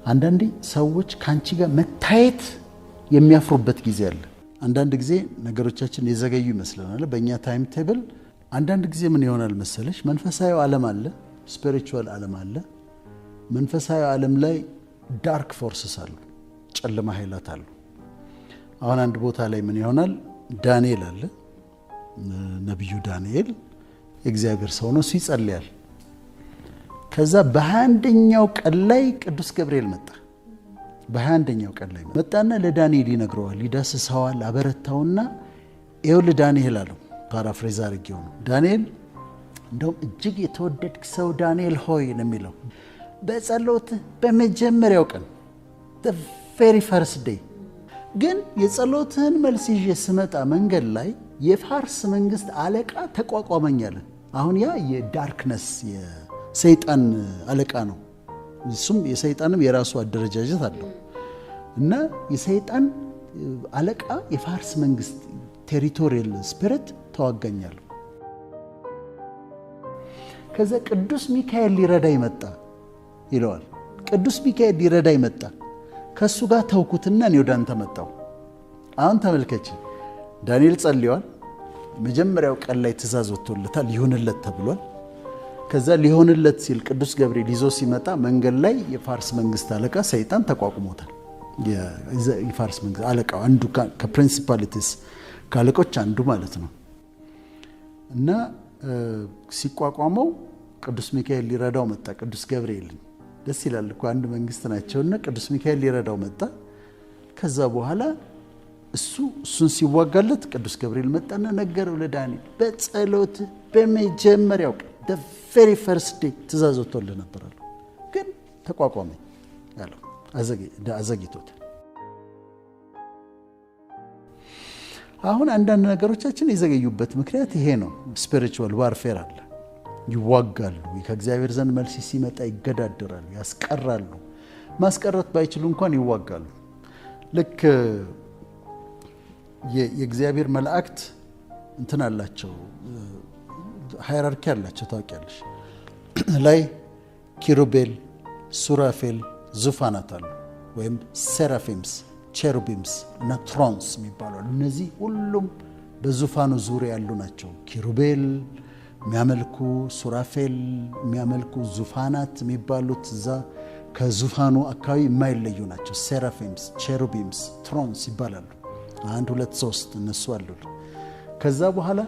አንዳንዴ ሰዎች ካንቺ ጋር መታየት የሚያፍሩበት ጊዜ አለ። አንዳንድ ጊዜ ነገሮቻችን የዘገዩ ይመስለናል በእኛ ታይም ቴብል። አንዳንድ ጊዜ ምን ይሆናል መሰለሽ፣ መንፈሳዊ ዓለም አለ፣ ስፒሪቹዋል ዓለም አለ። መንፈሳዊ ዓለም ላይ ዳርክ ፎርስስ አሉ፣ ጨለማ ኃይላት አሉ። አሁን አንድ ቦታ ላይ ምን ይሆናል፣ ዳንኤል አለ፣ ነብዩ ዳንኤል የእግዚአብሔር ሰው ነው፣ ይጸልያል። ከዛ በ21ኛው ቀን ላይ ቅዱስ ገብርኤል መጣ። በ21ኛው ቀን ላይ መጣና ለዳንኤል ይነግረዋል፣ ይዳስሰዋል፣ አበረታውና ይኸውልህ ዳንኤል አለው። ፓራፍሬዝ አድርጌው ነው። ዳንኤል እንደውም እጅግ የተወደድክ ሰው ዳንኤል ሆይ ነው የሚለው። በጸሎት በመጀመሪያው ቀን the very first day ግን የጸሎትህን መልስ ይዤ ስመጣ መንገድ ላይ የፋርስ መንግስት አለቃ ተቋቋመኛለ። አሁን ያ የዳርክነስ የሰይጣን አለቃ ነው። እሱም የሰይጣንም የራሱ አደረጃጀት አለው እና የሰይጣን አለቃ የፋርስ መንግስት ቴሪቶሪያል ስፒሪት ተዋጋኛለ። ከዛ ቅዱስ ሚካኤል ሊረዳ ይመጣ ይለዋል። ቅዱስ ሚካኤል ሊረዳ ይመጣ። ከሱ ጋር ተውኩትና እኔ ወደ አንተ መጣሁ። አሁን ተመልከች፣ ዳንኤል ጸልዮአል። መጀመሪያው ቀን ላይ ትእዛዝ ወጥቶለታል፣ ይሁንለት ተብሏል። ከዛ ሊሆንለት ሲል ቅዱስ ገብርኤል ይዞ ሲመጣ መንገድ ላይ የፋርስ መንግስት አለቃ ሰይጣን ተቋቁሞታል። የፋርስ መንግስት አለቃው አንዱ ከፕሪንሲፓሊቲስ ካለቆች አንዱ ማለት ነው። እና ሲቋቋመው ቅዱስ ሚካኤል ሊረዳው መጣ። ቅዱስ ገብርኤልን ደስ ይላል እኮ አንድ መንግስት ናቸውና ቅዱስ ሚካኤል ሊረዳው መጣ። ከዛ በኋላ እሱን ሲዋጋለት ቅዱስ ገብርኤል መጣና ነገረው ለዳንኤል፣ በጸሎት በመጀመሪያው ቀን the very first day ትእዛዝ ወጥቶልህ ነበር አለው። ግን ተቋቋመኝ ያለው አዘግይቶታል። አሁን አንዳንድ ነገሮቻችን የዘገዩበት ምክንያት ይሄ ነው። ስፒሪቹዋል ዋርፌር አለ። ይዋጋሉ፣ ከእግዚአብሔር ዘንድ መልስ ሲመጣ ይገዳደራሉ፣ ያስቀራሉ። ማስቀረት ባይችሉ እንኳን ይዋጋሉ። ልክ የእግዚአብሔር መላእክት እንትን አላቸው፣ ሃይራርኪ አላቸው ታውቂያለሽ። ላይ ኪሩቤል፣ ሱራፌል ዙፋናት አሉ፣ ወይም ሴራፊምስ፣ ቼሩቢምስ እና ትሮንስ የሚባሉ አሉ። እነዚህ ሁሉም በዙፋኑ ዙሪያ ያሉ ናቸው። ኪሩቤል የሚያመልኩ፣ ሱራፌል የሚያመልኩ፣ ዙፋናት የሚባሉት እዛ ከዙፋኑ አካባቢ የማይለዩ ናቸው። ሴራፊምስ፣ ቼሩቢምስ፣ ትሮንስ ይባላሉ። 1 2 3 እነሱ አሉ። ከዛ በኋላ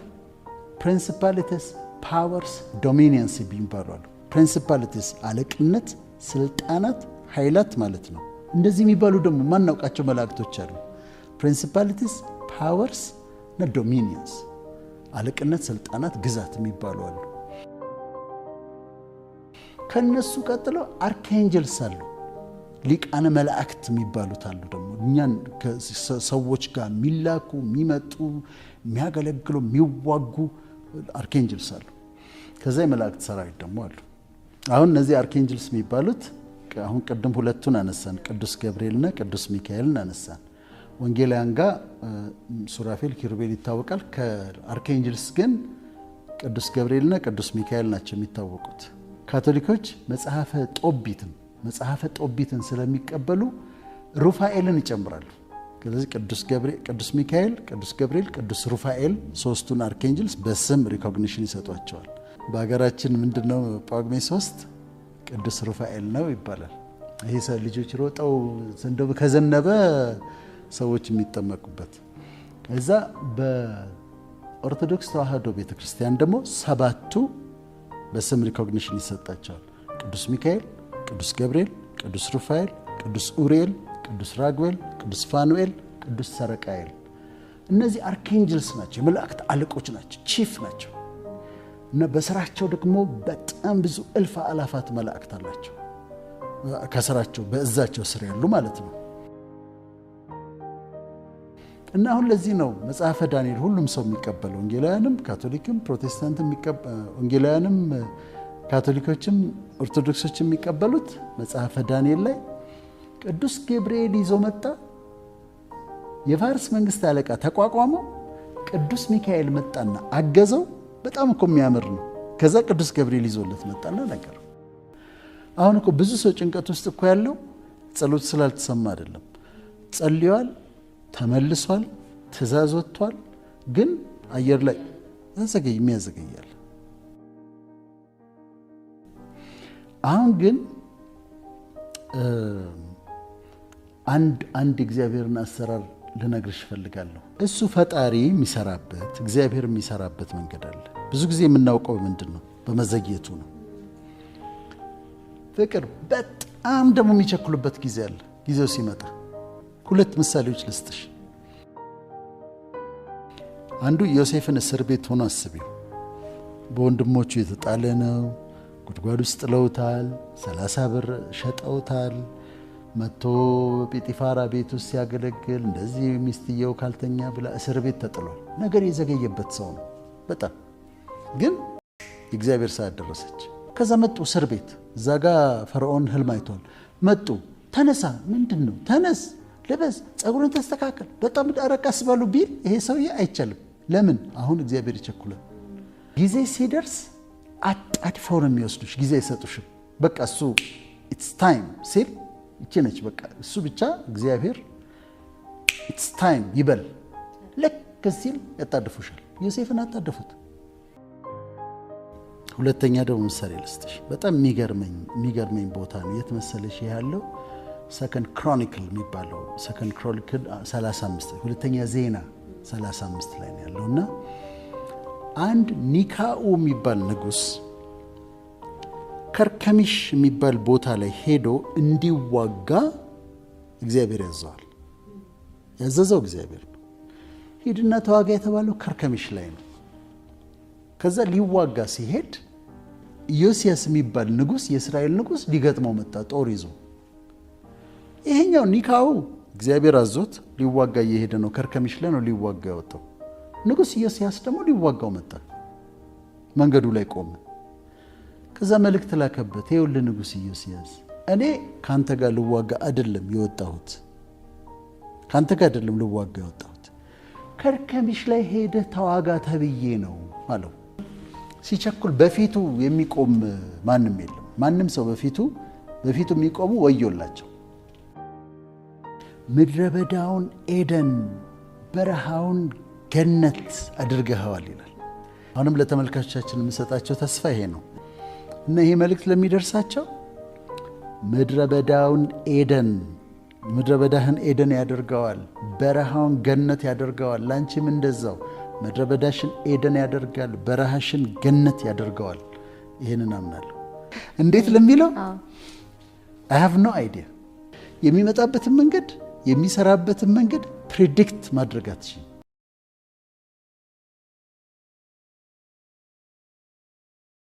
ፕሪንሲፓሊቲስ፣ ፓወርስ፣ ዶሚኒየንስ ይባላሉ። ፕሪንሲፓሊቲስ አለቅነት፣ ስልጣናት፣ ኃይላት ማለት ነው። እንደዚህ የሚባሉ ደግሞ ማናውቃቸው መላእክቶች አሉ። ፕሪንሲፓሊቲስ፣ ፓወርስ እና ዶሚኒየንስ አለቅነት፣ ስልጣናት፣ ግዛት የሚባሉ አሉ። ከነሱ ቀጥሎ አርካንጀልስ አሉ፣ ሊቃነ መላእክት የሚባሉት አሉ። ደግሞ እኛን ከሰዎች ጋር የሚላኩ የሚመጡ የሚያገለግሉ የሚዋጉ አርካንጀልስ አሉ። ከዛ የመላእክት ሰራዊት ደግሞ አሉ። አሁን እነዚህ አርካንጀልስ የሚባሉት አሁን ቅድም ሁለቱን አነሳን፣ ቅዱስ ገብርኤልና ቅዱስ ሚካኤልን አነሳን። ወንጌላውያን ጋር ሱራፌል፣ ኪሩቤል ይታወቃል። ከአርካንጀልስ ግን ቅዱስ ገብርኤልና ቅዱስ ሚካኤል ናቸው የሚታወቁት። ካቶሊኮች መጽሐፈ ጦቢትን ስለሚቀበሉ ሩፋኤልን ይጨምራሉ። ስለዚህ ቅዱስ ሚካኤል፣ ቅዱስ ገብርኤል፣ ቅዱስ ሩፋኤል ሶስቱን አርካንጀልስ በስም ሪኮግኒሽን ይሰጧቸዋል። በሀገራችን ምንድነው ጳጉሜ 3 ቅዱስ ሩፋኤል ነው ይባላል። ይሄ ልጆች ሮጠው ዘንዶ ከዘነበ ሰዎች የሚጠመቁበት። እዛ በኦርቶዶክስ ተዋህዶ ቤተክርስቲያን ደግሞ 7ቱ በስም ሪኮግኒሽን ይሰጣቸዋል። ቅዱስ ሚካኤል፣ ቅዱስ ገብርኤል፣ ቅዱስ ሩፋኤል፣ ቅዱስ ኡሪኤል፣ ቅዱስ ራጉኤል፣ ቅዱስ ፋኑኤል፣ ቅዱስ ሰረቃኤል። እነዚህ አርካንጀልስ ናቸው፣ የመላእክት አለቆች ናቸው፣ ቺፍ ናቸው። እና በስራቸው ደግሞ በጣም ብዙ እልፍ አላፋት መላእክት አላቸው ከስራቸው በእዛቸው ስር ያሉ ማለት ነው። እና አሁን ለዚህ ነው መጽሐፈ ዳንኤል ሁሉም ሰው የሚቀበለው፣ ወንጌላውያንም፣ ካቶሊክም፣ ፕሮቴስታንትም ወንጌላውያንም፣ ካቶሊኮችም፣ ኦርቶዶክሶችም የሚቀበሉት መጽሐፈ ዳንኤል ላይ ቅዱስ ገብርኤል ይዞ መጣ። የፋርስ መንግስት አለቃ ተቋቋመው። ቅዱስ ሚካኤል መጣና አገዘው። በጣም እኮ የሚያምር ነው። ከዛ ቅዱስ ገብርኤል ይዞለት መጣና ነገር። አሁን እኮ ብዙ ሰው ጭንቀት ውስጥ እኮ ያለው ጸሎት ስላልተሰማ አይደለም። ጸልዩዋል፣ ተመልሷል፣ ትእዛዝ ወጥቷል። ግን አየር ላይ የሚያዘገያል። አሁን ግን አንድ እግዚአብሔርን አሰራር ልነግርሽ እፈልጋለሁ። እሱ ፈጣሪ የሚሰራበት እግዚአብሔር የሚሰራበት መንገድ አለ። ብዙ ጊዜ የምናውቀው ምንድን ነው? በመዘግየቱ ነው። ፍቅር በጣም ደግሞ የሚቸኩልበት ጊዜ አለ። ጊዜው ሲመጣ 2 ምሳሌዎች ልስጥሽ። አንዱ ዮሴፍን እስር ቤት ሆኖ አስቢው። በወንድሞቹ የተጣለ ነው። ጉድጓድ ውስጥ ጥለውታል። 30 ብር ሸጠውታል። መጥቶ ጲጢፋራ ቤት ውስጥ ሲያገለግል እንደዚህ ሚስትየው ካልተኛ ብላ እስር ቤት ተጥሏል። ነገር የዘገየበት ሰው ነው በጣም። ግን የእግዚአብሔር ሰዓት ደረሰች። ከዛ መጡ እስር ቤት። እዛ ጋ ፈርዖን ህልም አይቷል። መጡ። ተነሳ፣ ምንድን ነው? ተነስ፣ ልበስ፣ ጸጉርን ተስተካከል፣ በጣም አረቃስ ባሉ ቢል ይሄ ሰውዬ አይቻልም። ለምን? አሁን እግዚአብሔር ይቸኩላል። ጊዜ ሲደርስ አጣድፈው ነው የሚወስዱሽ። ጊዜ አይሰጡሽም። በቃ እሱ ኢትስ ታይም ሲል ይቺ ነች በቃ። እሱ ብቻ እግዚአብሔር ኢትስ ታይም ይበል ልክ ሲል ያጣድፉሻል። ዮሴፍን አጣደፉት። ሁለተኛ ደግሞ ምሳሌ ልስጥሽ። በጣም የሚገርመኝ ቦታ ነው። የት መሰለሽ? ያለው ሰከንድ ክሮኒክል የሚባለው ሰከንድ ክሮኒክል 35 ሁለተኛ ዜና 35 ላይ ነው ያለውና አንድ ኒካኡ የሚባል ንጉስ ከርከሚሽ የሚባል ቦታ ላይ ሄዶ እንዲዋጋ እግዚአብሔር ያዘዋል። ያዘዘው እግዚአብሔር ነው። ሂድና ተዋጋ የተባለው ከርከሚሽ ላይ ነው። ከዛ ሊዋጋ ሲሄድ ዮሲያስ የሚባል ንጉስ፣ የእስራኤል ንጉስ ሊገጥመው መጣ ጦር ይዞ። ይሄኛው ኒካው እግዚአብሔር አዞት ሊዋጋ እየሄደ ነው። ከርከሚሽ ላይ ነው ሊዋጋ ያወጣው። ንጉስ ዮሲያስ ደግሞ ሊዋጋው መጣ። መንገዱ ላይ ቆመ። ከዛ መልእክት ላከበት። ይኸውልህ ንጉስ ዮሲያስ፣ እኔ ካንተ ጋር ልዋጋ አይደለም የወጣሁት፣ ካንተ ጋር አይደለም ልዋጋ የወጣሁት፣ ከርከሚሽ ላይ ሄደ ተዋጋ ተብዬ ነው አለው። ሲቸኩል በፊቱ የሚቆም ማንም የለም። ማንም ሰው በፊቱ የሚቆሙ ወዮላቸው። ምድረ በዳውን ኤደን በረሃውን ገነት አድርገኸዋል ይላል። አሁንም ለተመልካቾቻችን የምንሰጣቸው ተስፋ ይሄ ነው እና ይሄ መልእክት ለሚደርሳቸው ምድረ በዳውን ኤደን፣ ምድረ በዳህን ኤደን ያደርገዋል፣ በረሃውን ገነት ያደርገዋል። ላንቺም እንደዛው ምድረ በዳሽን ኤደን ያደርጋል፣ በረሃሽን ገነት ያደርገዋል። ይሄንን አምናለሁ። እንዴት ለሚለው I have no idea። የሚመጣበትን መንገድ የሚሰራበትን መንገድ ፕሬዲክት ማድረግ አትችይም።